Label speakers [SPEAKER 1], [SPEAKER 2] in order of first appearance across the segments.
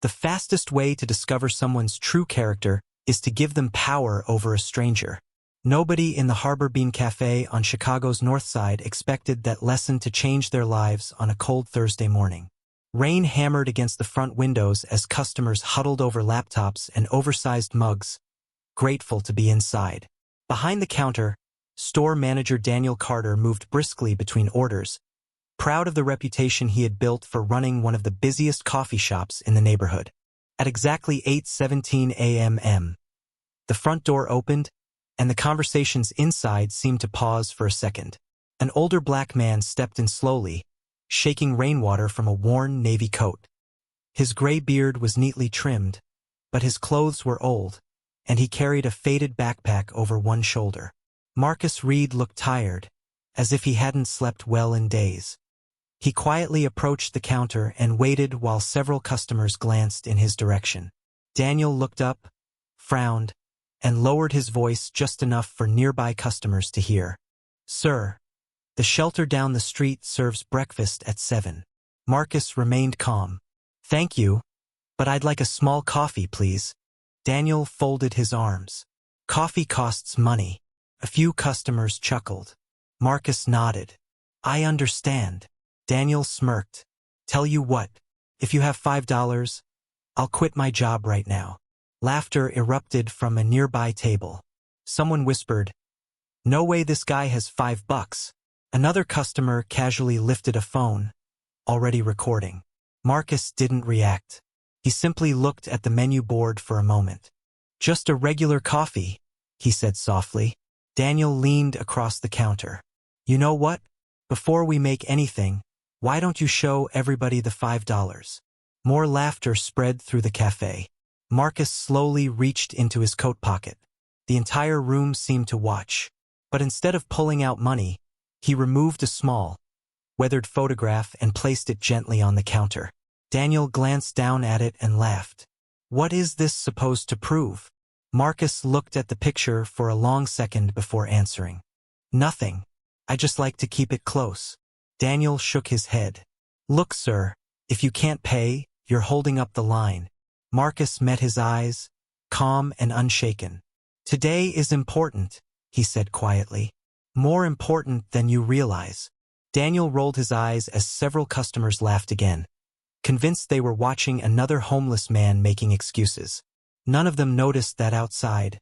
[SPEAKER 1] The fastest way to discover someone's true character is to give them power over a stranger. Nobody in the Harbor Bean Cafe on Chicago's North Side expected that lesson to change their lives on a cold Thursday morning. Rain hammered against the front windows as customers huddled over laptops and oversized mugs, grateful to be inside. Behind the counter, store manager Daniel Carter moved briskly between orders, proud of the reputation he had built for running one of the busiest coffee shops in the neighborhood. At exactly 8:17 a.m., the front door opened, and the conversations inside seemed to pause for a second. An older black man stepped in slowly, shaking rainwater from a worn navy coat. His gray beard was neatly trimmed, but his clothes were old, and he carried a faded backpack over one shoulder. Marcus Reed looked tired, as if he hadn't slept well in days. He quietly approached the counter and waited while several customers glanced in his direction. Daniel looked up, frowned, and lowered his voice just enough for nearby customers to hear. "Sir, the shelter down the street serves breakfast at 7. Marcus remained calm. "Thank you, but I'd like a small coffee, please." Daniel folded his arms. "Coffee costs money." A few customers chuckled. Marcus nodded. "I understand." Daniel smirked. "Tell you what, if you have $5, I'll quit my job right now." Laughter erupted from a nearby table. Someone whispered, "No way this guy has $5. Another customer casually lifted a phone, already recording. Marcus didn't react. He simply looked at the menu board for a moment. "Just a regular coffee," he said softly. Daniel leaned across the counter. "You know what? Before we make anything, why don't you show everybody the $5? More laughter spread through the cafe. Marcus slowly reached into his coat pocket. The entire room seemed to watch. But instead of pulling out money, he removed a small, weathered photograph and placed it gently on the counter. Daniel glanced down at it and laughed. "What is this supposed to prove?" Marcus looked at the picture for a long second before answering. "Nothing. I just like to keep it close." Daniel shook his head. "Look, sir, if you can't pay, you're holding up the line." Marcus met his eyes, calm and unshaken. "Today is important," he said quietly. "More important than you realize." Daniel rolled his eyes as several customers laughed again, convinced they were watching another homeless man making excuses. None of them noticed that outside,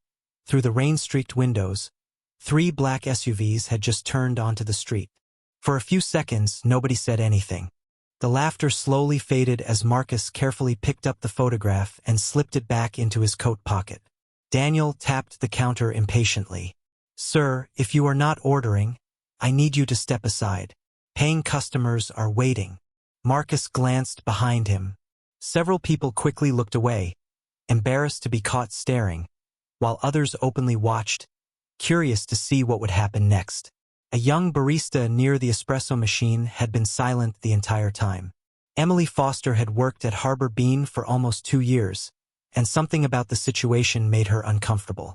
[SPEAKER 1] through the rain-streaked windows, 3 black SUVs had just turned onto the street. For a few seconds, nobody said anything. The laughter slowly faded as Marcus carefully picked up the photograph and slipped it back into his coat pocket. Daniel tapped the counter impatiently. "Sir, if you are not ordering, I need you to step aside. Paying customers are waiting." Marcus glanced behind him. Several people quickly looked away, embarrassed to be caught staring, while others openly watched, curious to see what would happen next. A young barista near the espresso machine had been silent the entire time. Emily Foster had worked at Harbor Bean for almost 2 years, and something about the situation made her uncomfortable.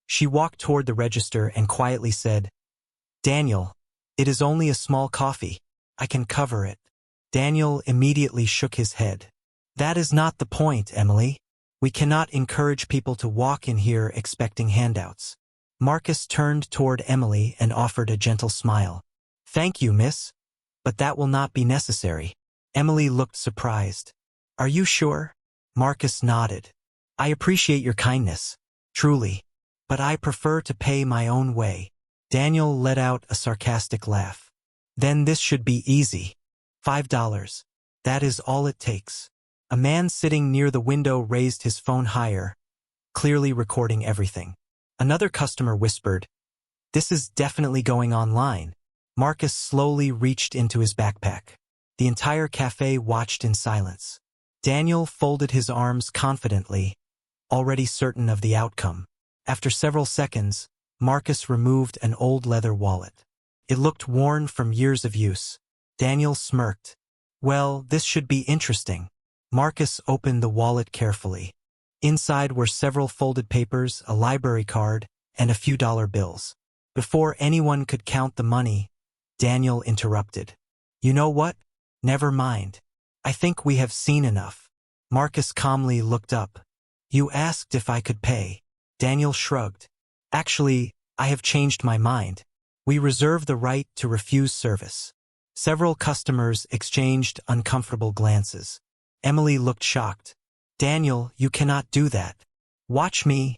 [SPEAKER 1] She walked toward the register and quietly said, "Daniel, it is only a small coffee. I can cover it." Daniel immediately shook his head. "That is not the point, Emily. We cannot encourage people to walk in here expecting handouts." Marcus turned toward Emily and offered a gentle smile. "Thank you, miss, but that will not be necessary." Emily looked surprised. "Are you sure?" Marcus nodded. "I appreciate your kindness, truly, but I prefer to pay my own way." Daniel let out a sarcastic laugh. "Then this should be easy. $5. That is all it takes." A man sitting near the window raised his phone higher, clearly recording everything. Another customer whispered, "This is definitely going online." Marcus slowly reached into his backpack. The entire cafe watched in silence. Daniel folded his arms confidently, already certain of the outcome. After several seconds, Marcus removed an old leather wallet. It looked worn from years of use. Daniel smirked. "Well, this should be interesting." Marcus opened the wallet carefully. Inside were several folded papers, a library card, and a few dollar bills. Before anyone could count the money, Daniel interrupted. "You know what? Never mind. I think we have seen enough." Marcus calmly looked up. You asked if I could pay. Daniel shrugged. Actually, I have changed my mind. We reserve the right to refuse service. Several customers exchanged uncomfortable glances. Emily looked shocked. Daniel, you cannot do that. Watch me,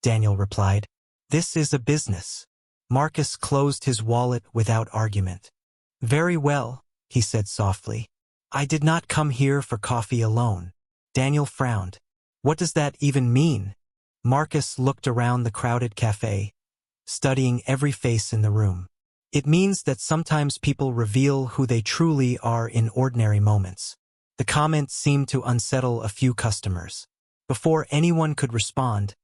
[SPEAKER 1] Daniel replied. This is a business. Marcus closed his wallet without argument. Very well, he said softly. I did not come here for coffee alone. Daniel frowned. What does that even mean? Marcus looked around the crowded cafe, studying every face in the room. It means that sometimes people reveal who they truly are in ordinary moments. The comment seemed to unsettle a few customers. Before anyone could respond,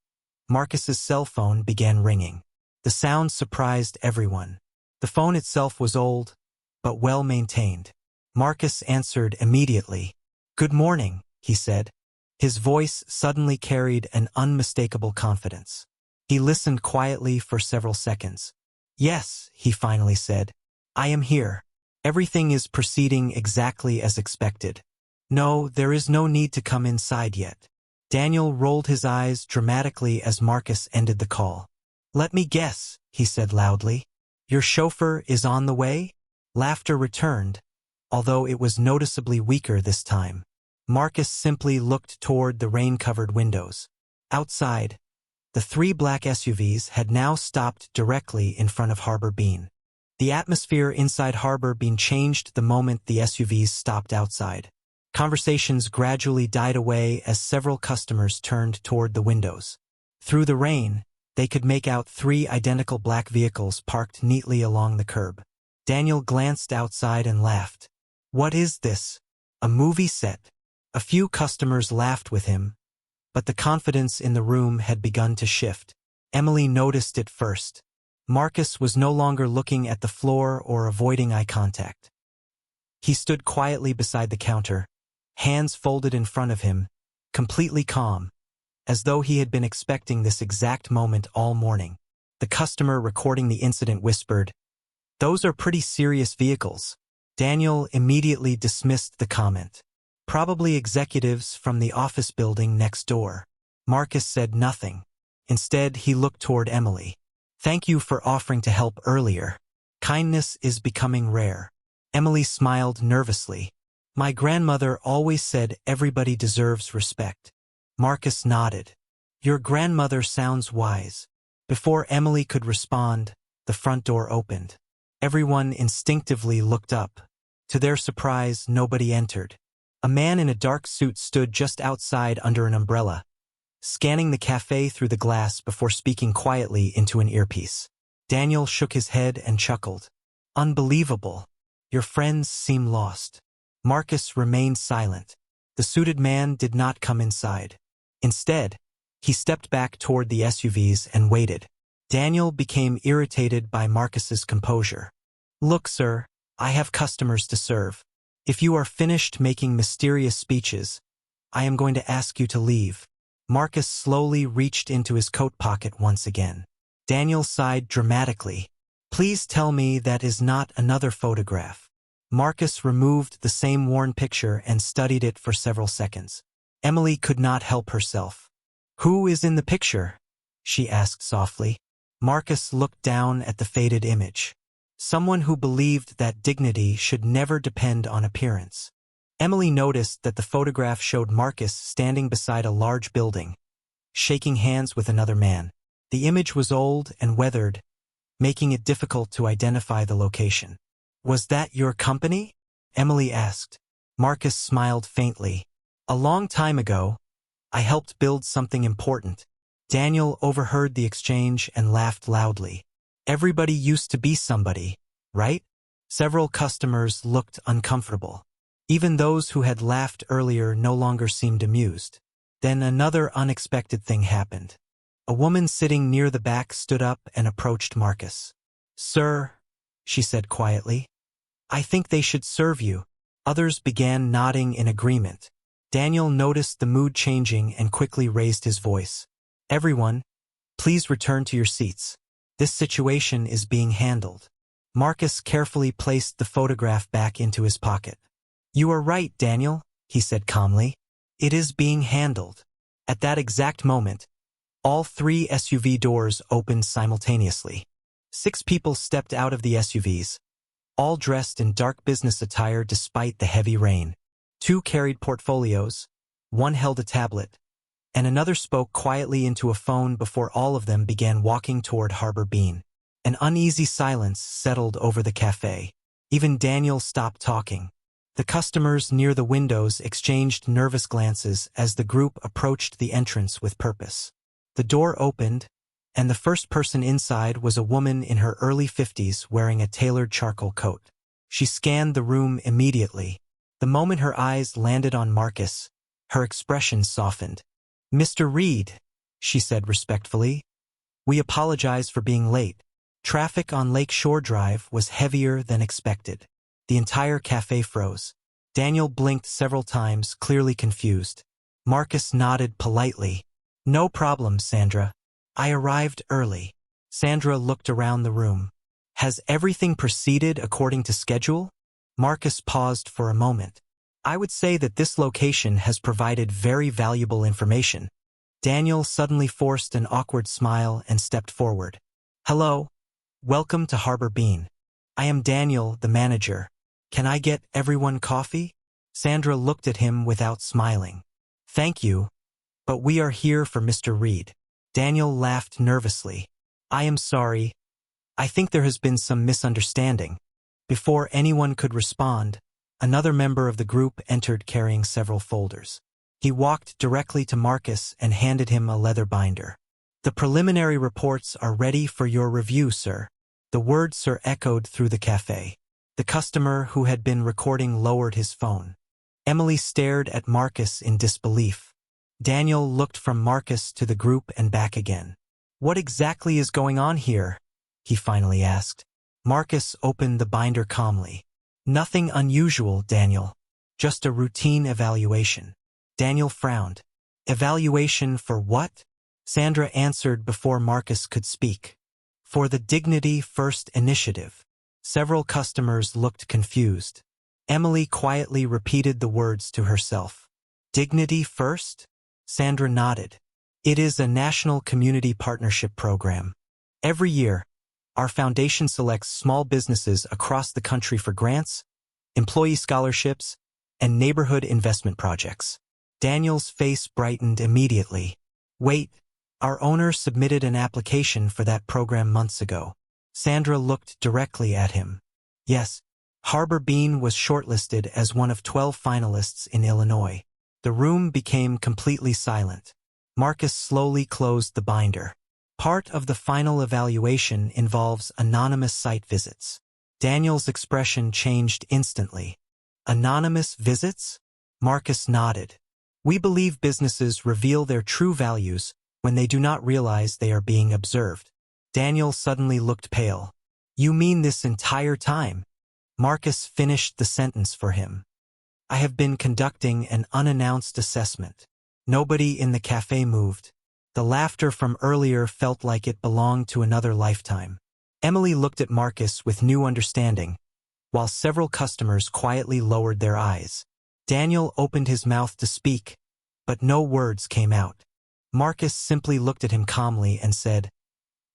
[SPEAKER 1] Marcus's cell phone began ringing. The sound surprised everyone. The phone itself was old, but well maintained. Marcus answered immediately. Good morning, he said. His voice suddenly carried an unmistakable confidence. He listened quietly for several seconds. Yes, he finally said. I am here. Everything is proceeding exactly as expected. No, there is no need to come inside yet. Daniel rolled his eyes dramatically as Marcus ended the call. Let me guess, he said loudly. Your chauffeur is on the way? Laughter returned, although it was noticeably weaker this time. Marcus simply looked toward the rain-covered windows. Outside, the 3 black SUVs had now stopped directly in front of Harbor Bean. The atmosphere inside Harbor Bean changed the moment the SUVs stopped outside. Conversations gradually died away as several customers turned toward the windows. Through the rain, they could make out 3 identical black vehicles parked neatly along the curb. Daniel glanced outside and laughed. What is this? A movie set? A few customers laughed with him, but the confidence in the room had begun to shift. Emily noticed it first. Marcus was no longer looking at the floor or avoiding eye contact. He stood quietly beside the counter, hands folded in front of him, completely calm, as though he had been expecting this exact moment all morning. The customer recording the incident whispered, "Those are pretty serious vehicles." Daniel immediately dismissed the comment. Probably executives from the office building next door. Marcus said nothing. Instead, he looked toward Emily. Thank you for offering to help earlier. Kindness is becoming rare. Emily smiled nervously. My grandmother always said everybody deserves respect. Marcus nodded. Your grandmother sounds wise. Before Emily could respond, the front door opened. Everyone instinctively looked up. To their surprise, nobody entered. A man in a dark suit stood just outside under an umbrella, scanning the cafe through the glass before speaking quietly into an earpiece. Daniel shook his head and chuckled. Unbelievable. Your friends seem lost. Marcus remained silent. The suited man did not come inside. Instead, he stepped back toward the SUVs and waited. Daniel became irritated by Marcus's composure. Look, sir, I have customers to serve. If you are finished making mysterious speeches, I am going to ask you to leave. Marcus slowly reached into his coat pocket once again. Daniel sighed dramatically. Please tell me that is not another photograph. Marcus removed the same worn picture and studied it for several seconds. Emily could not help herself. Who is in the picture? She asked softly. Marcus looked down at the faded image. Someone who believed that dignity should never depend on appearance. Emily noticed that the photograph showed Marcus standing beside a large building, shaking hands with another man. The image was old and weathered, making it difficult to identify the location. Was that your company? Emily asked. Marcus smiled faintly. A long time ago, I helped build something important. Daniel overheard the exchange and laughed loudly. Everybody used to be somebody, right? Several customers looked uncomfortable. Even those who had laughed earlier no longer seemed amused. Then another unexpected thing happened. A woman sitting near the back stood up and approached Marcus. Sir, she said quietly, I think they should serve you. Others began nodding in agreement. Daniel noticed the mood changing and quickly raised his voice. Everyone, please return to your seats. This situation is being handled. Marcus carefully placed the photograph back into his pocket. You are right, Daniel, he said calmly. It is being handled. At that exact moment, all 3 SUV doors opened simultaneously. 6 people stepped out of the SUVs, all dressed in dark business attire despite the heavy rain. 2 carried portfolios, 1 held a tablet, and another spoke quietly into a phone before all of them began walking toward Harbor Bean. An uneasy silence settled over the cafe. Even Daniel stopped talking. The customers near the windows exchanged nervous glances as the group approached the entrance with purpose. The door opened, and the first person inside was a woman in her early 50s wearing a tailored charcoal coat. She scanned the room immediately. The moment her eyes landed on Marcus, her expression softened. "Mr. Reed," she said respectfully, "we apologize for being late. Traffic on Lake Shore Drive was heavier than expected." The entire cafe froze. Daniel blinked several times, clearly confused. Marcus nodded politely. "No problem, Sandra. I arrived early." Sandra looked around the room. "Has everything proceeded according to schedule?" Marcus paused for a moment. "I would say that this location has provided very valuable information." Daniel suddenly forced an awkward smile and stepped forward. "Hello. Welcome to Harbor Bean. I am Daniel, the manager. Can I get everyone coffee?" Sandra looked at him without smiling. "Thank you, but we are here for Mr. Reed." Daniel laughed nervously. "I am sorry. I think there has been some misunderstanding." Before anyone could respond, another member of the group entered carrying several folders. He walked directly to Marcus and handed him a leather binder. "The preliminary reports are ready for your review, sir." The word "sir" echoed through the cafe. The customer who had been recording lowered his phone. Emily stared at Marcus in disbelief. Daniel looked from Marcus to the group and back again. "What exactly is going on here?" he finally asked. Marcus opened the binder calmly. "Nothing unusual, Daniel. Just a routine evaluation." Daniel frowned. "Evaluation for what?" Sandra answered before Marcus could speak. "For the Dignity First initiative." Several customers looked confused. Emily quietly repeated the words to herself. "Dignity First?" Sandra nodded. "It is a national community partnership program. Every year, our foundation selects small businesses across the country for grants, employee scholarships, and neighborhood investment projects." Daniel's face brightened immediately. "Wait, our owner submitted an application for that program months ago." Sandra looked directly at him. "Yes, Harbor Bean was shortlisted as one of 12 finalists in Illinois." The room became completely silent. Marcus slowly closed the binder. Part of the final evaluation involves anonymous site visits. Daniel's expression changed instantly. "Anonymous visits?" Marcus nodded. "We believe businesses reveal their true values when they do not realize they are being observed." Daniel suddenly looked pale. "You mean this entire time?" Marcus finished the sentence for him. "I have been conducting an unannounced assessment." Nobody in the cafe moved. The laughter from earlier felt like it belonged to another lifetime. Emily looked at Marcus with new understanding, while several customers quietly lowered their eyes. Daniel opened his mouth to speak, but no words came out. Marcus simply looked at him calmly and said,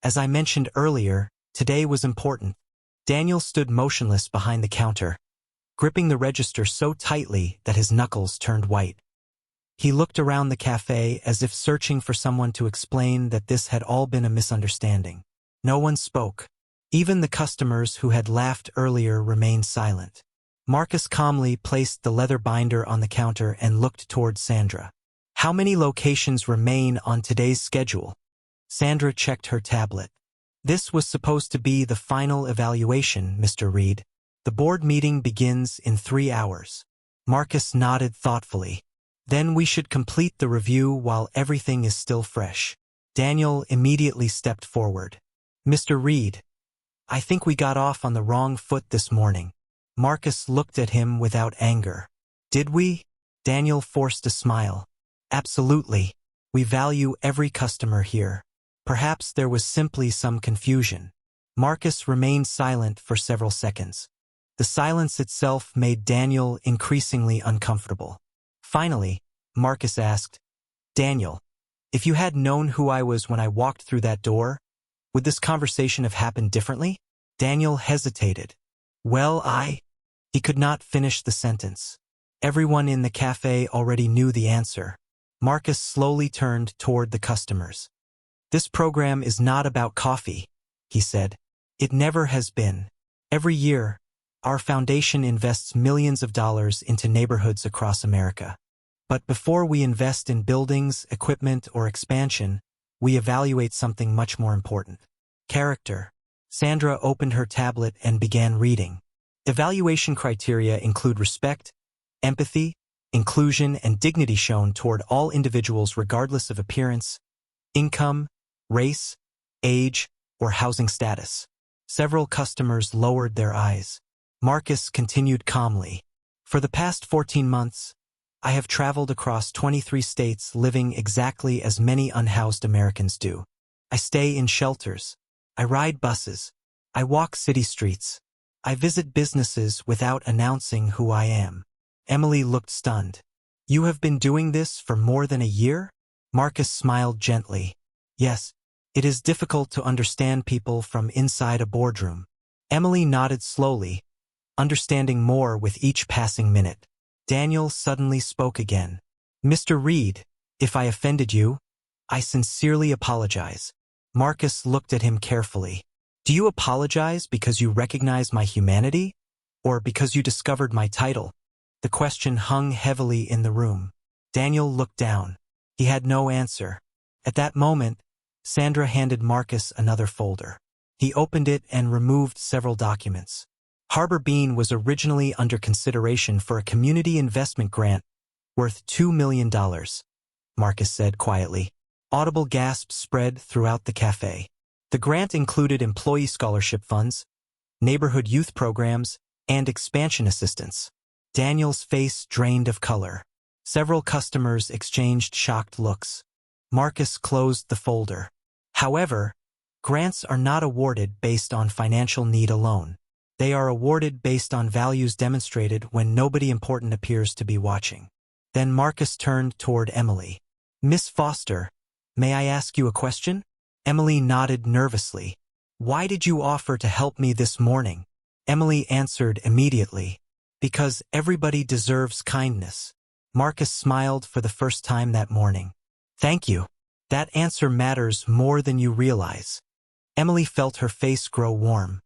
[SPEAKER 1] "As I mentioned earlier, today was important." Daniel stood motionless behind the counter, gripping the register so tightly that his knuckles turned white. He looked around the cafe as if searching for someone to explain that this had all been a misunderstanding. No one spoke. Even the customers who had laughed earlier remained silent. Marcus calmly placed the leather binder on the counter and looked toward Sandra. "How many locations remain on today's schedule?" Sandra checked her tablet. "This was supposed to be the final evaluation, Mr. Reed. The board meeting begins in 3 hours." Marcus nodded thoughtfully. "Then we should complete the review while everything is still fresh." Daniel immediately stepped forward. "Mr. Reed, I think we got off on the wrong foot this morning." Marcus looked at him without anger. "Did we?" Daniel forced a smile. "Absolutely. We value every customer here. Perhaps there was simply some confusion." Marcus remained silent for several seconds. The silence itself made Daniel increasingly uncomfortable. Finally, Marcus asked. Daniel, if you had known who I was when I walked through that door, would this conversation have happened differently? Daniel hesitated. He could not finish the sentence. Everyone in the cafe already knew the answer. Marcus slowly turned toward the customers. This program is not about coffee, he said. It never has been. Every year, our foundation invests millions of dollars into neighborhoods across America. But before we invest in buildings, equipment, or expansion, we evaluate something much more important. Character. Sandra opened her tablet and began reading. Evaluation criteria include respect, empathy, inclusion, and dignity shown toward all individuals regardless of appearance, income, race, age, or housing status. Several customers lowered their eyes. Marcus continued calmly. For the past 14 months, I have traveled across 23 states living exactly as many unhoused Americans do. I stay in shelters. I ride buses. I walk city streets. I visit businesses without announcing who I am. Emily looked stunned. You have been doing this for more than a year? Marcus smiled gently. Yes, it is difficult to understand people from inside a boardroom. Emily nodded slowly, understanding more with each passing minute. Daniel suddenly spoke again. Mr. Reed, if I offended you, I sincerely apologize. Marcus looked at him carefully. Do you apologize because you recognize my humanity? Or because you discovered my title? The question hung heavily in the room. Daniel looked down. He had no answer. At that moment, Sandra handed Marcus another folder. He opened it and removed several documents. Harbor Bean was originally under consideration for a community investment grant worth $2 million, Marcus said quietly. Audible gasps spread throughout the cafe. The grant included employee scholarship funds, neighborhood youth programs, and expansion assistance. Daniel's face drained of color. Several customers exchanged shocked looks. Marcus closed the folder. However, grants are not awarded based on financial need alone. They are awarded based on values demonstrated when nobody important appears to be watching. Then Marcus turned toward Emily. Miss Foster, may I ask you a question? Emily nodded nervously. Why did you offer to help me this morning? Emily answered immediately. Because everybody deserves kindness. Marcus smiled for the first time that morning. Thank you. That answer matters more than you realize. Emily felt her face grow warm.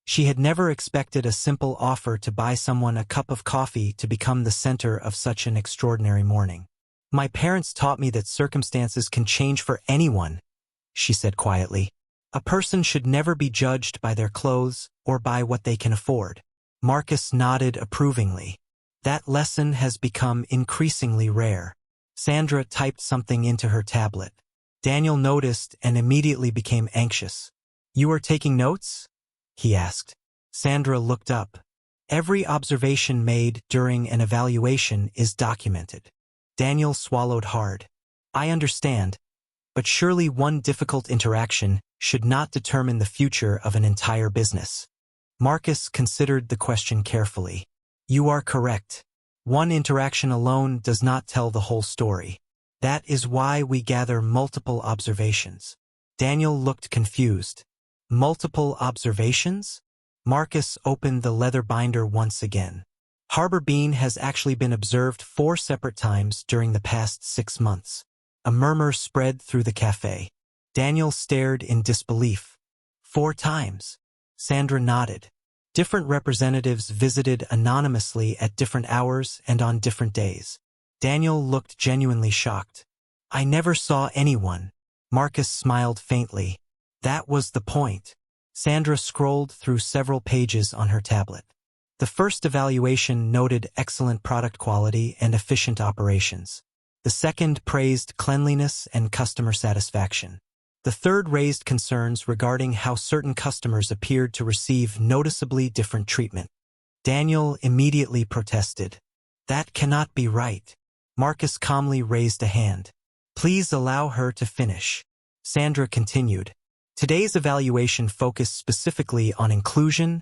[SPEAKER 1] She had never expected a simple offer to buy someone a cup of coffee to become the center of such an extraordinary morning. My parents taught me that circumstances can change for anyone, she said quietly. A person should never be judged by their clothes or by what they can afford. Marcus nodded approvingly. That lesson has become increasingly rare. Sandra typed something into her tablet. Daniel noticed and immediately became anxious. You are taking notes? He asked. Sandra looked up. Every observation made during an evaluation is documented. Daniel swallowed hard. I understand, but surely one difficult interaction should not determine the future of an entire business. Marcus considered the question carefully. You are correct. One interaction alone does not tell the whole story. That is why we gather multiple observations. Daniel looked confused. Multiple observations? Marcus opened the leather binder once again. Harbor Bean has actually been observed 4 separate times during the past 6 months. A murmur spread through the cafe. Daniel stared in disbelief. 4 times. Sandra nodded. Different representatives visited anonymously at different hours and on different days. Daniel looked genuinely shocked. I never saw anyone. Marcus smiled faintly. That was the point. Sandra scrolled through several pages on her tablet. The first evaluation noted excellent product quality and efficient operations. The second praised cleanliness and customer satisfaction. The third raised concerns regarding how certain customers appeared to receive noticeably different treatment. Daniel immediately protested. That cannot be right. Marcus calmly raised a hand. Please allow her to finish. Sandra continued. Today's evaluation focused specifically on inclusion,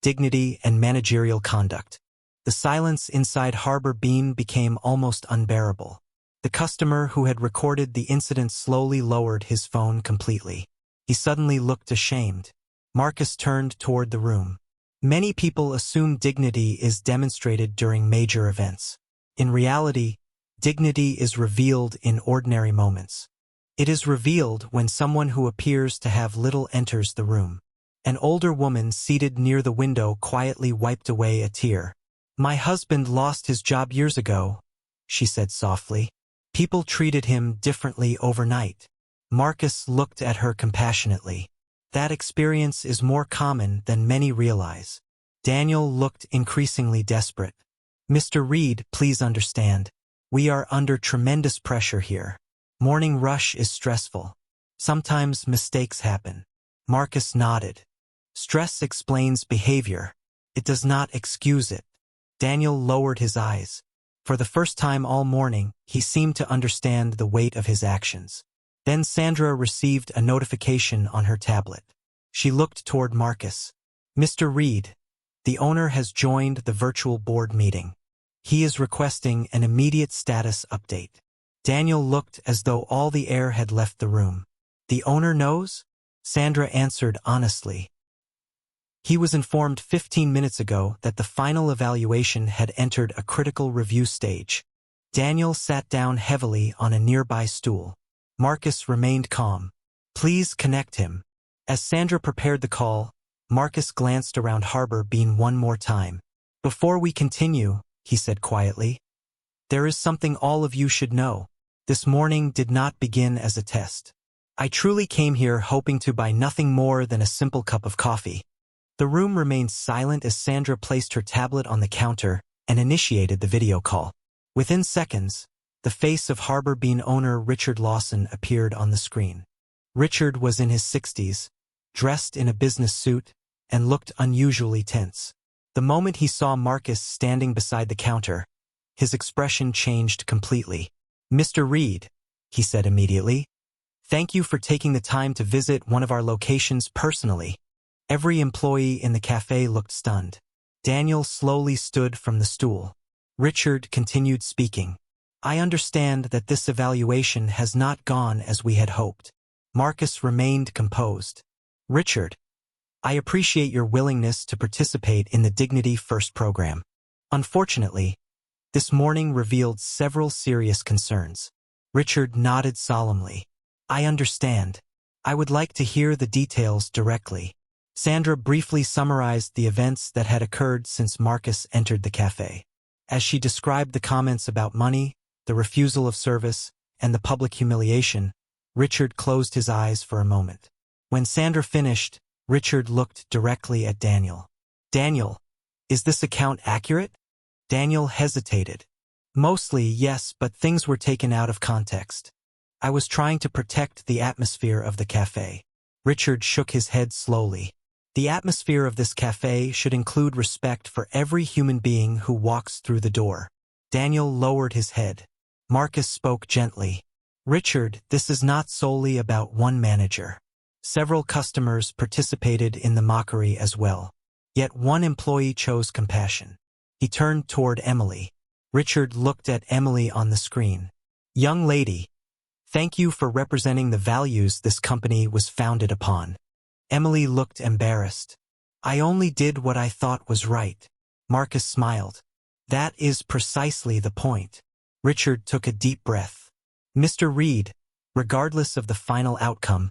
[SPEAKER 1] dignity, and managerial conduct. The silence inside Harbor Bean became almost unbearable. The customer who had recorded the incident slowly lowered his phone completely. He suddenly looked ashamed. Marcus turned toward the room. Many people assume dignity is demonstrated during major events. In reality, dignity is revealed in ordinary moments. It is revealed when someone who appears to have little enters the room. An older woman seated near the window quietly wiped away a tear. "My husband lost his job years ago," she said softly. "People treated him differently overnight." Marcus looked at her compassionately. "That experience is more common than many realize." Daniel looked increasingly desperate. "Mr. Reed, please understand. We are under tremendous pressure here. Morning rush is stressful. Sometimes mistakes happen." Marcus nodded. "Stress explains behavior. It does not excuse it." Daniel lowered his eyes. For the first time all morning, he seemed to understand the weight of his actions. Then Sandra received a notification on her tablet. She looked toward Marcus. "Mr. Reed, the owner has joined the virtual board meeting. He is requesting an immediate status update." Daniel looked as though all the air had left the room. "The owner knows?" Sandra answered honestly. "He was informed 15 minutes ago that the final evaluation had entered a critical review stage." Daniel sat down heavily on a nearby stool. Marcus remained calm. "Please connect him." As Sandra prepared the call, Marcus glanced around Harbor Bean one more time. "Before we continue," he said quietly, "there is something all of you should know. This morning did not begin as a test. I truly came here hoping to buy nothing more than a simple cup of coffee." The room remained silent as Sandra placed her tablet on the counter and initiated the video call. Within seconds, the face of Harbor Bean owner Richard Lawson appeared on the screen. Richard was in his 60s, dressed in a business suit, and looked unusually tense. The moment he saw Marcus standing beside the counter, his expression changed completely. "Mr. Reed," he said immediately, "thank you for taking the time to visit one of our locations personally." Every employee in the cafe looked stunned. Daniel slowly stood from the stool. Richard continued speaking. "I understand that this evaluation has not gone as we had hoped." Marcus remained composed. "Richard, I appreciate your willingness to participate in the Dignity First program. Unfortunately, this morning revealed several serious concerns." Richard nodded solemnly. "I understand. I would like to hear the details directly." Sandra briefly summarized the events that had occurred since Marcus entered the cafe. As she described the comments about money, the refusal of service, and the public humiliation, Richard closed his eyes for a moment. When Sandra finished, Richard looked directly at Daniel. "Daniel, is this account accurate?" Daniel hesitated. "Mostly, yes, but things were taken out of context. I was trying to protect the atmosphere of the cafe." Richard shook his head slowly. "The atmosphere of this cafe should include respect for every human being who walks through the door." Daniel lowered his head. Marcus spoke gently. "Richard, this is not solely about one manager. Several customers participated in the mockery as well. Yet one employee chose compassion." He turned toward Emily. Richard looked at Emily on the screen. "Young lady, thank you for representing the values this company was founded upon." Emily looked embarrassed. "I only did what I thought was right." Marcus smiled. "That is precisely the point." Richard took a deep breath. "Mr. Reed, regardless of the final outcome,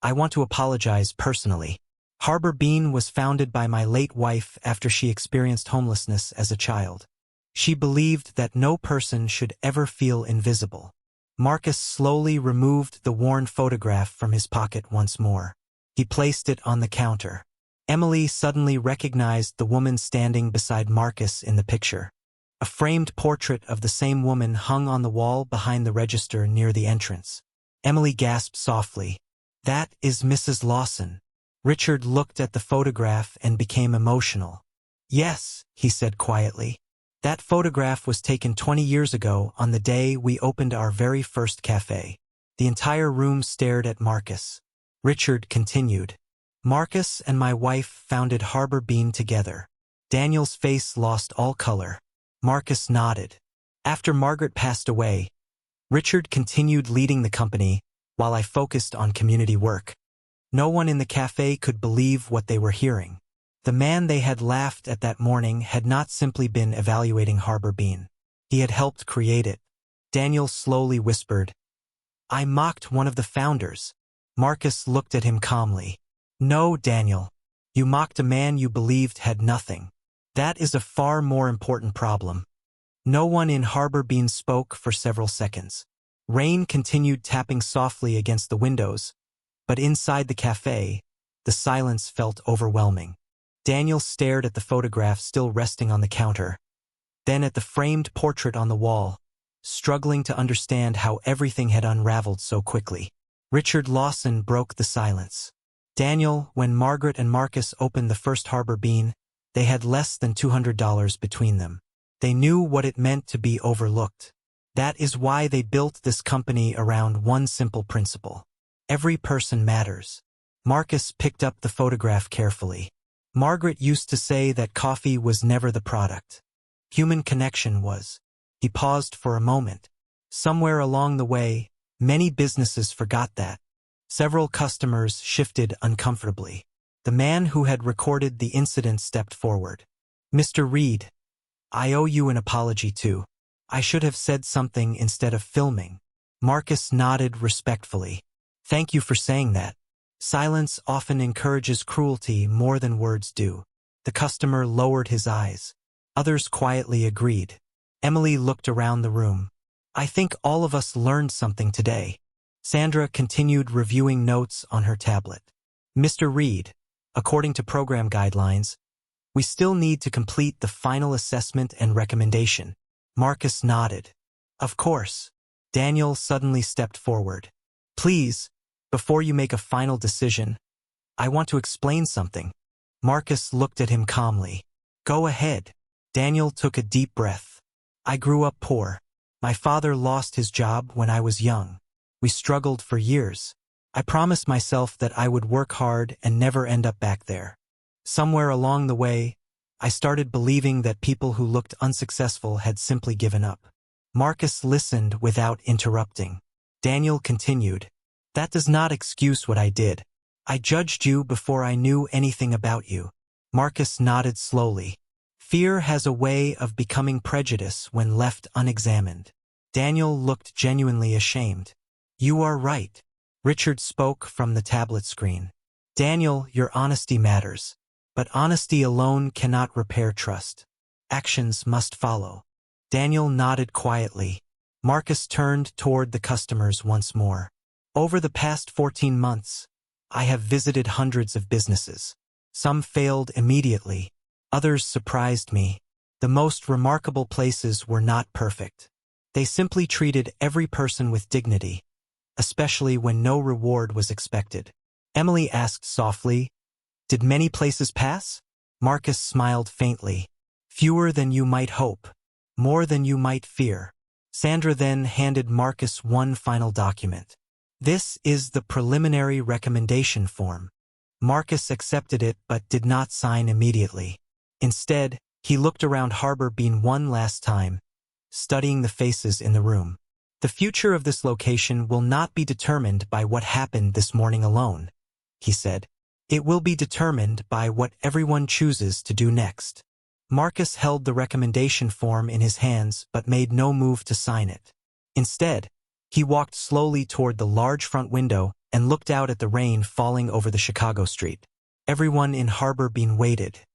[SPEAKER 1] I want to apologize personally. Harbor Bean was founded by my late wife after she experienced homelessness as a child. She believed that no person should ever feel invisible." Marcus slowly removed the worn photograph from his pocket once more. He placed it on the counter. Emily suddenly recognized the woman standing beside Marcus in the picture. A framed portrait of the same woman hung on the wall behind the register near the entrance. Emily gasped softly. "That is Mrs. Lawson." Richard looked at the photograph and became emotional. "Yes," he said quietly. "That photograph was taken 20 years ago on the day we opened our very first cafe." The entire room stared at Marcus. Richard continued. "Marcus and my wife founded Harbor Bean together." Daniel's face lost all color. Marcus nodded. "After Margaret passed away, Richard continued leading the company while I focused on community work. No one in the cafe could believe what they were hearing. The man they had laughed at that morning had not simply been evaluating Harbor Bean. He had helped create it. Daniel slowly whispered, "I mocked one of the founders." Marcus looked at him calmly. "No, Daniel. You mocked a man you believed had nothing. That is a far more important problem." No one in Harbor Bean spoke for several seconds. Rain continued tapping softly against the windows, but inside the cafe, the silence felt overwhelming. Daniel stared at the photograph still resting on the counter, then at the framed portrait on the wall, struggling to understand how everything had unraveled so quickly. Richard Lawson broke the silence. "Daniel, when Margaret and Marcus opened the first Harbor Bean, they had less than $200 between them. They knew what it meant to be overlooked. That is why they built this company around one simple principle. Every person matters." Marcus picked up the photograph carefully. "Margaret used to say that coffee was never the product. Human connection was." He paused for a moment. Somewhere along the way, many businesses forgot that. Several customers shifted uncomfortably. The man who had recorded the incident stepped forward. "Mr. Reed, I owe you an apology too. I should have said something instead of filming." Marcus nodded respectfully. "Thank you for saying that. Silence often encourages cruelty more than words do." The customer lowered his eyes. Others quietly agreed. Emily looked around the room. "I think all of us learned something today." Sandra continued reviewing notes on her tablet. "Mr. Reed, according to program guidelines, we still need to complete the final assessment and recommendation." Marcus nodded. "Of course." Daniel suddenly stepped forward. "Please, before you make a final decision, I want to explain something." Marcus looked at him calmly. "Go ahead." Daniel took a deep breath. "I grew up poor. My father lost his job when I was young. We struggled for years. I promised myself that I would work hard and never end up back there. Somewhere along the way, I started believing that people who looked unsuccessful had simply given up." Marcus listened without interrupting. Daniel continued, "That does not excuse what I did. I judged you before I knew anything about you." Marcus nodded slowly. "Fear has a way of becoming prejudice when left unexamined." Daniel looked genuinely ashamed. "You are right." Richard spoke from the tablet screen. "Daniel, your honesty matters. But honesty alone cannot repair trust. Actions must follow." Daniel nodded quietly. Marcus turned toward the customers once more. "Over the past 14 months, I have visited hundreds of businesses. Some failed immediately. Others surprised me. The most remarkable places were not perfect. They simply treated every person with dignity, especially when no reward was expected." Emily asked softly, "Did many places pass?" Marcus smiled faintly. "Fewer than you might hope. More than you might fear." Sandra then handed Marcus one final document. "This is the preliminary recommendation form." Marcus accepted it but did not sign immediately. Instead, he looked around Harbor Bean one last time, studying the faces in the room. "The future of this location will not be determined by what happened this morning alone," he said. "It will be determined by what everyone chooses to do next." Marcus held the recommendation form in his hands but made no move to sign it. Instead, he walked slowly toward the large front window and looked out at the rain falling over the Chicago street. Everyone in Harbor Bean waited.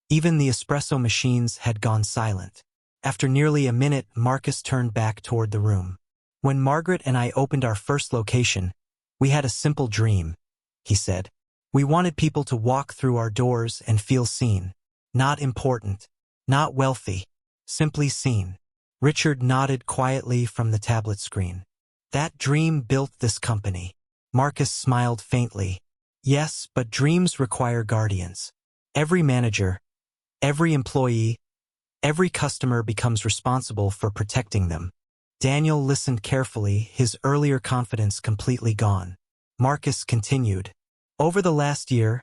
[SPEAKER 1] Even the espresso machines had gone silent. After nearly a minute, Marcus turned back toward the room. "When Margaret and I opened our first location, we had a simple dream," he said. "We wanted people to walk through our doors and feel seen. Not important, not wealthy, simply seen." Richard nodded quietly from the tablet screen. "That dream built this company." Marcus smiled faintly. "Yes, but dreams require guardians. Every manager, every employee, every customer becomes responsible for protecting them." Daniel listened carefully, his earlier confidence completely gone. Marcus continued, "Over the last year,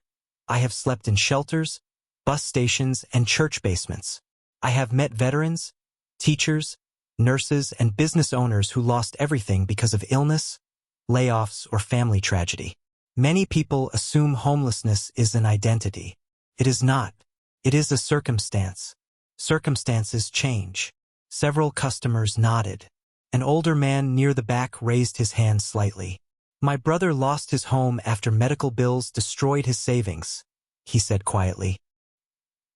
[SPEAKER 1] I have slept in shelters, bus stations, and church basements. I have met veterans, teachers, nurses, and business owners who lost everything because of illness, layoffs, or family tragedy. Many people assume homelessness is an identity. It is not. It is a circumstance. Circumstances change. Several customers nodded. An older man near the back raised his hand slightly. My brother lost his home after medical bills destroyed his savings, he said quietly.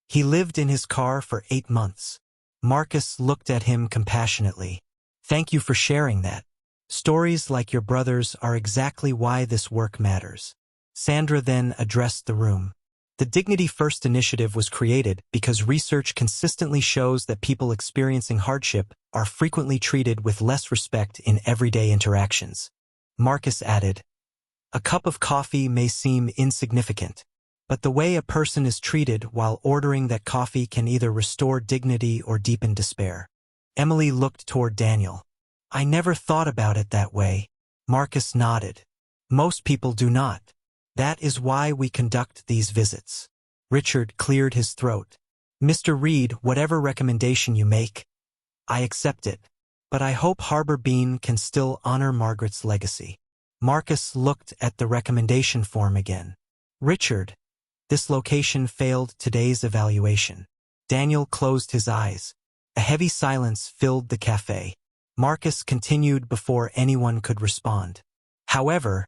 [SPEAKER 1] He lived in his car for 8 months. Marcus looked at him compassionately. Thank you for sharing that. Stories like your brother's are exactly why this work matters. Sandra then addressed the room. The Dignity First initiative was created because research consistently shows that people experiencing hardship are frequently treated with less respect in everyday interactions. Marcus added, a cup of coffee may seem insignificant, but the way a person is treated while ordering that coffee can either restore dignity or deepen despair. Emily looked toward Daniel. I never thought about it that way. Marcus nodded. Most people do not. That is why we conduct these visits. Richard cleared his throat. Mr. Reed, whatever recommendation you make, I accept it. But I hope Harbor Bean can still honor Margaret's legacy. Marcus looked at the recommendation form again. Richard, this location failed today's evaluation. Daniel closed his eyes. A heavy silence filled the cafe. Marcus continued before anyone could respond. However,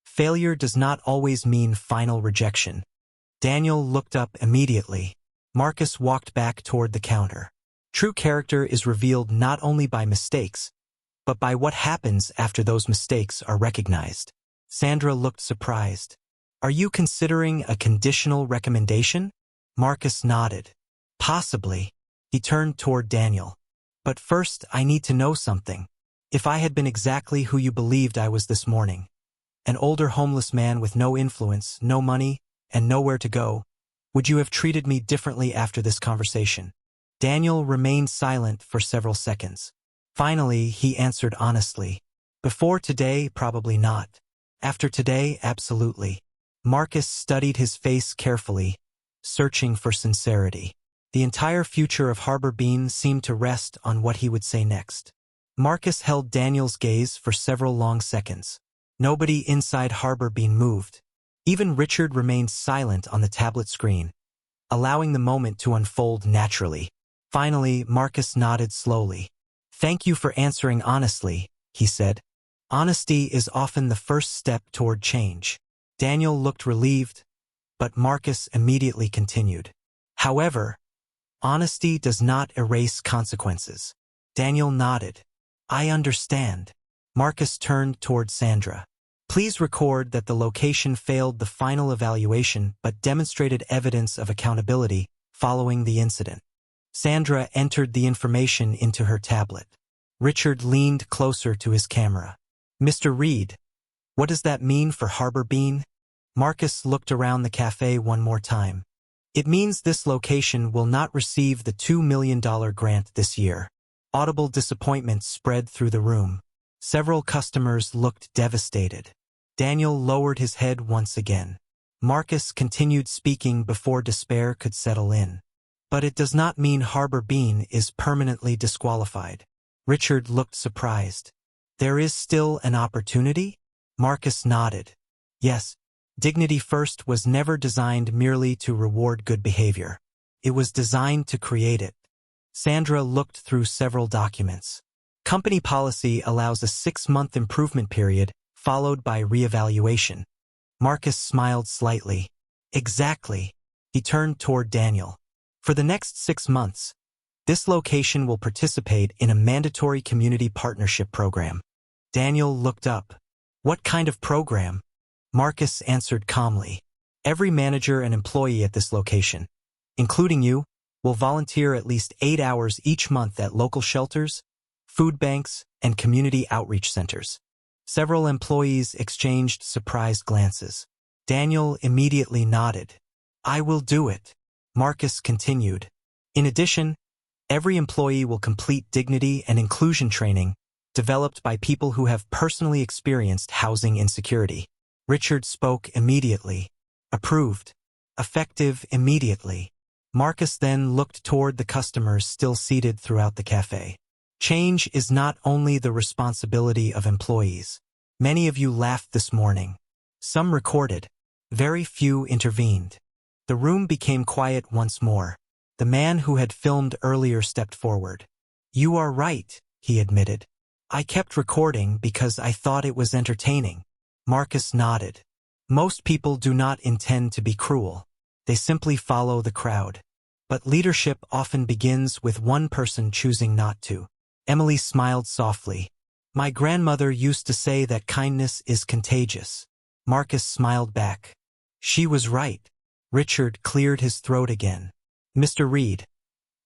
[SPEAKER 1] failure does not always mean final rejection. Daniel looked up immediately. Marcus walked back toward the counter. True character is revealed not only by mistakes, but by what happens after those mistakes are recognized. Sandra looked surprised. Are you considering a conditional recommendation? Marcus nodded. Possibly. He turned toward Daniel. But first, I need to know something. If I had been exactly who you believed I was this morning, an older homeless man with no influence, no money, and nowhere to go, would you have treated me differently after this conversation? Daniel remained silent for several seconds. Finally, he answered honestly. Before today, probably not. After today, absolutely. Marcus studied his face carefully, searching for sincerity. The entire future of Harbor Bean seemed to rest on what he would say next. Marcus held Daniel's gaze for several long seconds. Nobody inside Harbor Bean moved. Even Richard remained silent on the tablet screen, allowing the moment to unfold naturally. Finally, Marcus nodded slowly. Thank you for answering honestly, he said. Honesty is often the first step toward change. Daniel looked relieved, but Marcus immediately continued. However, honesty does not erase consequences. Daniel nodded. I understand. Marcus turned toward Sandra. Please record that the location failed the final evaluation but demonstrated evidence of accountability following the incident. Sandra entered the information into her tablet. Richard leaned closer to his camera. Mr. Reed, what does that mean for Harbor Bean? Marcus looked around the cafe one more time. It means this location will not receive the $2 million grant this year. Audible disappointment spread through the room. Several customers looked devastated. Daniel lowered his head once again. Marcus continued speaking before despair could settle in. But it does not mean Harbor Bean is permanently disqualified. Richard looked surprised. There is still an opportunity? Marcus nodded. Yes, Dignity First was never designed merely to reward good behavior. It was designed to create it. Sandra looked through several documents. Company policy allows a 6-month improvement period, followed by reevaluation. Marcus smiled slightly. Exactly. He turned toward Daniel. For the next 6 months, this location will participate in a mandatory community partnership program. Daniel looked up. What kind of program? Marcus answered calmly. Every manager and employee at this location, including you, will volunteer at least 8 hours each month at local shelters, food banks, and community outreach centers. Several employees exchanged surprised glances. Daniel immediately nodded. I will do it. Marcus continued. In addition, every employee will complete dignity and inclusion training developed by people who have personally experienced housing insecurity. Richard spoke immediately. Approved. Effective immediately. Marcus then looked toward the customers still seated throughout the cafe. Change is not only the responsibility of employees. Many of you laughed this morning. Some recorded. Very few intervened. The room became quiet once more. The man who had filmed earlier stepped forward. "You are right," he admitted. "I kept recording because I thought it was entertaining." Marcus nodded. Most people do not intend to be cruel. They simply follow the crowd. But leadership often begins with one person choosing not to. Emily smiled softly. "My grandmother used to say that kindness is contagious." Marcus smiled back. She was right. Richard cleared his throat again. "Mr. Reed,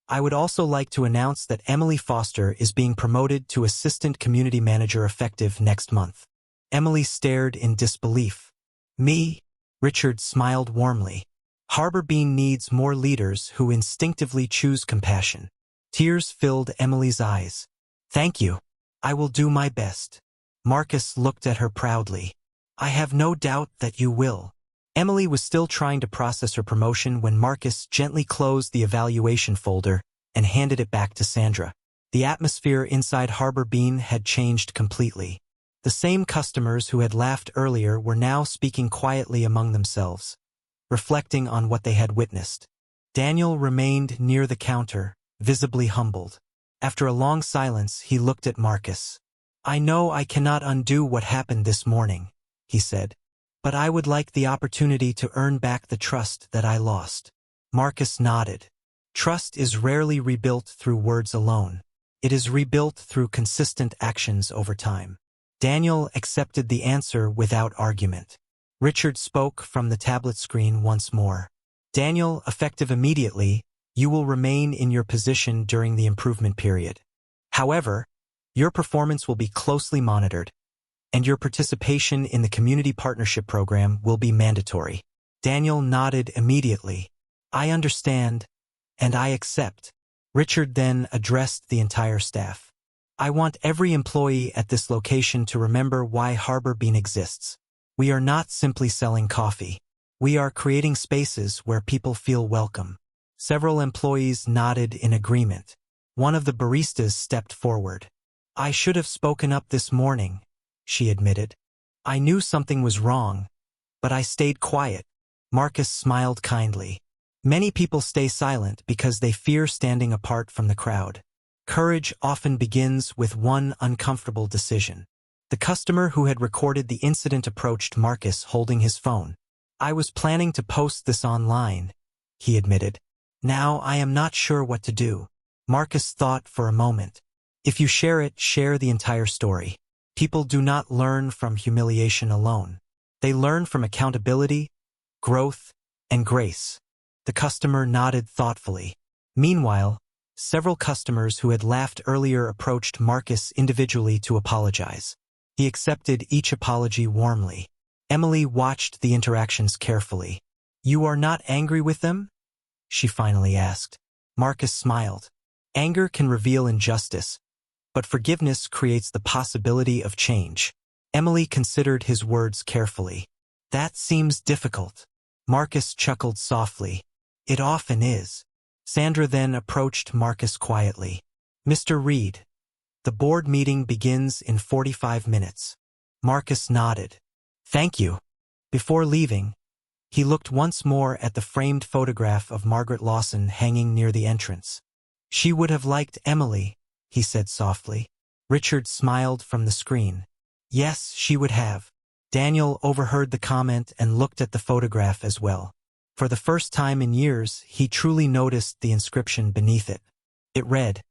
[SPEAKER 1] I would also like to announce that Emily Foster is being promoted to Assistant Community Manager effective next month." Emily stared in disbelief. "Me?" Richard smiled warmly. "Harbor Bean needs more leaders who instinctively choose compassion." Tears filled Emily's eyes. "Thank you. I will do my best." Marcus looked at her proudly. "I have no doubt that you will." Emily was still trying to process her promotion when Marcus gently closed the evaluation folder and handed it back to Sandra. The atmosphere inside Harbor Bean had changed completely. The same customers who had laughed earlier were now speaking quietly among themselves, reflecting on what they had witnessed. Daniel remained near the counter, visibly humbled. After a long silence, he looked at Marcus. "I know I cannot undo what happened this morning," he said. "But I would like the opportunity to earn back the trust that I lost." Marcus nodded. Trust is rarely rebuilt through words alone. It is rebuilt through consistent actions over time. Daniel accepted the answer without argument. Richard spoke from the tablet screen once more. "Daniel, effective immediately, you will remain in your position during the improvement period. However, your performance will be closely monitored, and your participation in the Community Partnership Program will be mandatory." Daniel nodded immediately. "I understand, and I accept." Richard then addressed the entire staff. "I want every employee at this location to remember why Harbor Bean exists. We are not simply selling coffee. We are creating spaces where people feel welcome." Several employees nodded in agreement. One of the baristas stepped forward. "I should have spoken up this morning," she admitted. "I knew something was wrong, but I stayed quiet." Marcus smiled kindly. Many people stay silent because they fear standing apart from the crowd. Courage often begins with one uncomfortable decision. The customer who had recorded the incident approached Marcus holding his phone. "I was planning to post this online," he admitted. "Now I am not sure what to do." Marcus thought for a moment. "If you share it, share the entire story." People do not learn from humiliation alone. They learn from accountability, growth, and grace. The customer nodded thoughtfully. Meanwhile, several customers who had laughed earlier approached Marcus individually to apologize. He accepted each apology warmly. Emily watched the interactions carefully. "You are not angry with them?" she finally asked. Marcus smiled. "Anger can reveal injustice, but forgiveness creates the possibility of change." Emily considered his words carefully. "That seems difficult." Marcus chuckled softly. "It often is." Sandra then approached Marcus quietly. "Mr. Reed, the board meeting begins in 45 minutes. Marcus nodded. "Thank you." Before leaving, he looked once more at the framed photograph of Margaret Lawson hanging near the entrance. "She would have liked Emily," he said softly. Richard smiled from the screen. "Yes, she would have." Daniel overheard the comment and looked at the photograph as well. For the first time in years, he truly noticed the inscription beneath it. It read,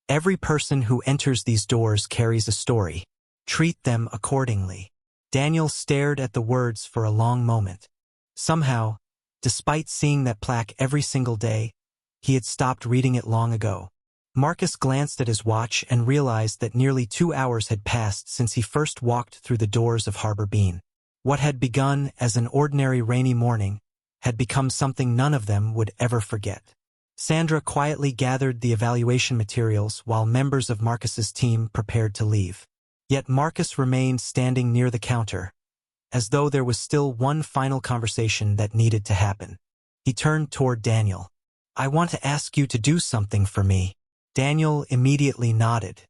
[SPEAKER 1] "Every person who enters these doors carries a story. Treat them accordingly." Daniel stared at the words for a long moment. Somehow, despite seeing that plaque every single day, he had stopped reading it long ago. Marcus glanced at his watch and realized that nearly 2 hours had passed since he first walked through the doors of Harbor Bean. What had begun as an ordinary rainy morning had become something none of them would ever forget. Sandra quietly gathered the evaluation materials while members of Marcus's team prepared to leave. Yet Marcus remained standing near the counter, as though there was still one final conversation that needed to happen. He turned toward Daniel. "I want to ask you to do something for me." Daniel immediately nodded.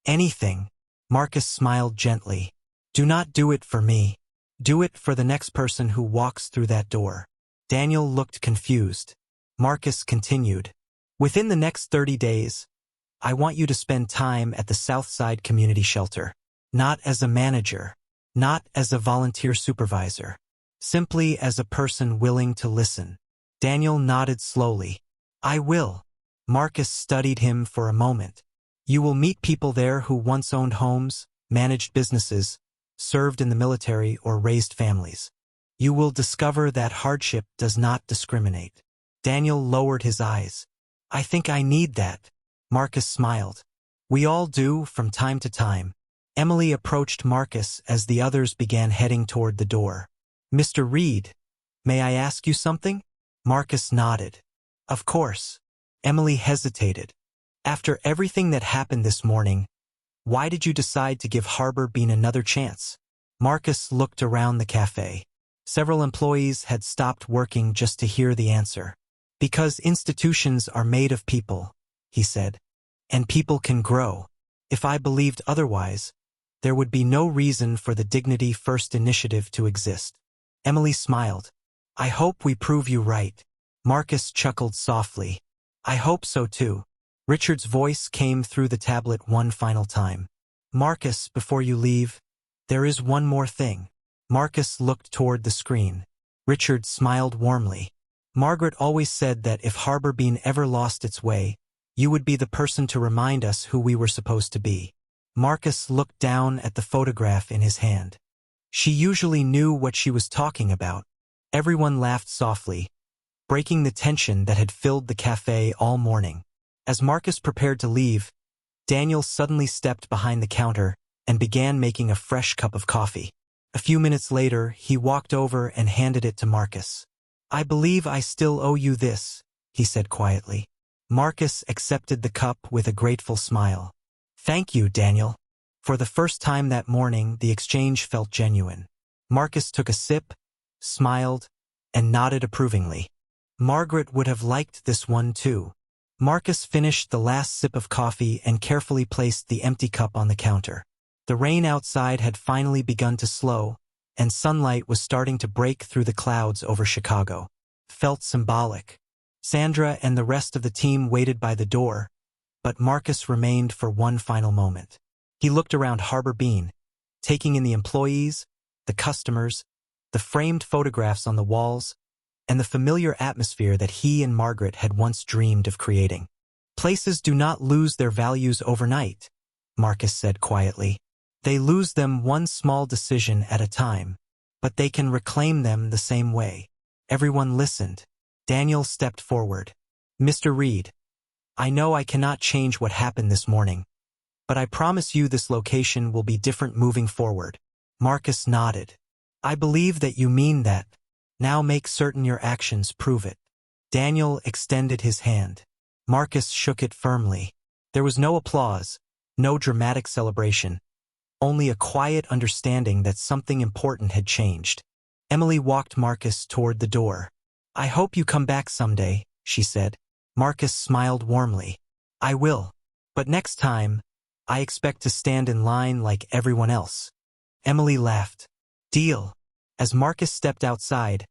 [SPEAKER 1] Anything. Marcus smiled gently. Do not do it for me. Do it for the next person who walks through that door. Daniel looked confused. Marcus continued. Within the next 30 days, I want you to spend time at the Southside Community Shelter. Not as a manager. Not as a volunteer supervisor. Simply as a person willing to listen. Daniel nodded slowly. I will. Marcus studied him for a moment. You will meet people there who once owned homes, managed businesses, served in the military, or raised families. You will discover that hardship does not discriminate. Daniel lowered his eyes. I think I need that. Marcus smiled. We all do from time to time. Emily approached Marcus as the others began heading toward the door. Mr. Reed, may I ask you something? Marcus nodded. Of course. Emily hesitated. After everything that happened this morning, why did you decide to give Harbor Bean another chance? Marcus looked around the cafe. Several employees had stopped working just to hear the answer. Because institutions are made of people, he said. And people can grow. If I believed otherwise, there would be no reason for the Dignity First initiative to exist. Emily smiled. I hope we prove you right. Marcus chuckled softly. I hope so too. Richard's voice came through the tablet one final time. Marcus, before you leave, there is one more thing. Marcus looked toward the screen. Richard smiled warmly. Margaret always said that if Harbor Bean ever lost its way, you would be the person to remind us who we were supposed to be. Marcus looked down at the photograph in his hand. She usually knew what she was talking about. Everyone laughed softly, breaking the tension that had filled the cafe all morning. As Marcus prepared to leave, Daniel suddenly stepped behind the counter and began making a fresh cup of coffee. A few minutes later, he walked over and handed it to Marcus. I believe I still owe you this, he said quietly. Marcus accepted the cup with a grateful smile. Thank you, Daniel. For the first time that morning, the exchange felt genuine. Marcus took a sip, smiled, and nodded approvingly. Margaret would have liked this one too. Marcus finished the last sip of coffee and carefully placed the empty cup on the counter. The rain outside had finally begun to slow, and sunlight was starting to break through the clouds over Chicago. Felt symbolic. Sandra and the rest of the team waited by the door, but Marcus remained for one final moment. He looked around Harbor Bean, taking in the employees, the customers, the framed photographs on the walls, and the familiar atmosphere that he and Margaret had once dreamed of creating. Places do not lose their values overnight, Marcus said quietly. They lose them one small decision at a time, but they can reclaim them the same way. Everyone listened. Daniel stepped forward. Mr. Reed, I know I cannot change what happened this morning, but I promise you this location will be different moving forward. Marcus nodded. I believe that you mean that. Now make certain your actions prove it. Daniel extended his hand. Marcus shook it firmly. There was no applause, no dramatic celebration, only a quiet understanding that something important had changed. Emily walked Marcus toward the door. I hope you come back someday, she said. Marcus smiled warmly. I will. But next time, I expect to stand in line like everyone else. Emily laughed. Deal. As Marcus stepped outside,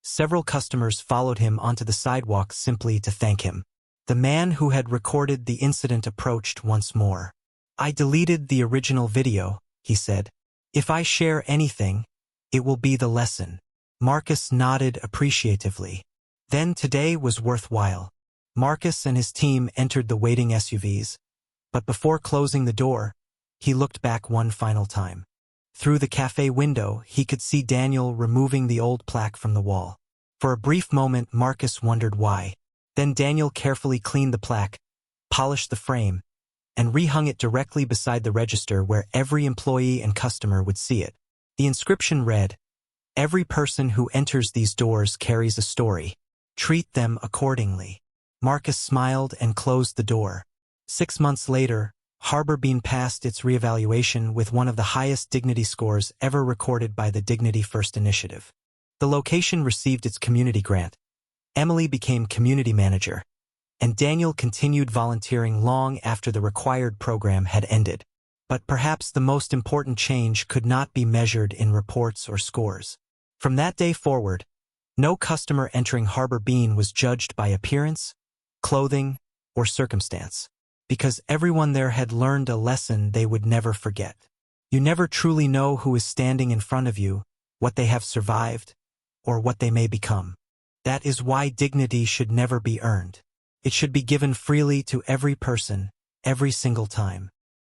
[SPEAKER 1] several customers followed him onto the sidewalk simply to thank him. The man who had recorded the incident approached once more. I deleted the original video, he said. If I share anything, it will be the lesson. Marcus nodded appreciatively. Then today was worthwhile. Marcus and his team entered the waiting SUVs, but before closing the door, he looked back one final time. Through the cafe window, he could see Daniel removing the old plaque from the wall. For a brief moment, Marcus wondered why. Then Daniel carefully cleaned the plaque, polished the frame, and rehung it directly beside the register where every employee and customer would see it. The inscription read, "Every person who enters these doors carries a story. Treat them accordingly." Marcus smiled and closed the door. 6 months later, Harbor Bean passed its reevaluation with one of the highest dignity scores ever recorded by the Dignity First initiative. The location received its community grant. Emily became community manager, and Daniel continued volunteering long after the required program had ended. But perhaps the most important change could not be measured in reports or scores. From that day forward, no customer entering Harbor Bean was judged by appearance, clothing, or circumstance, because everyone there had learned a lesson they would never forget. You never truly know who is standing in front of you, what they have survived, or what they may become. That is why dignity should never be earned. It should be given freely to every person, every single time.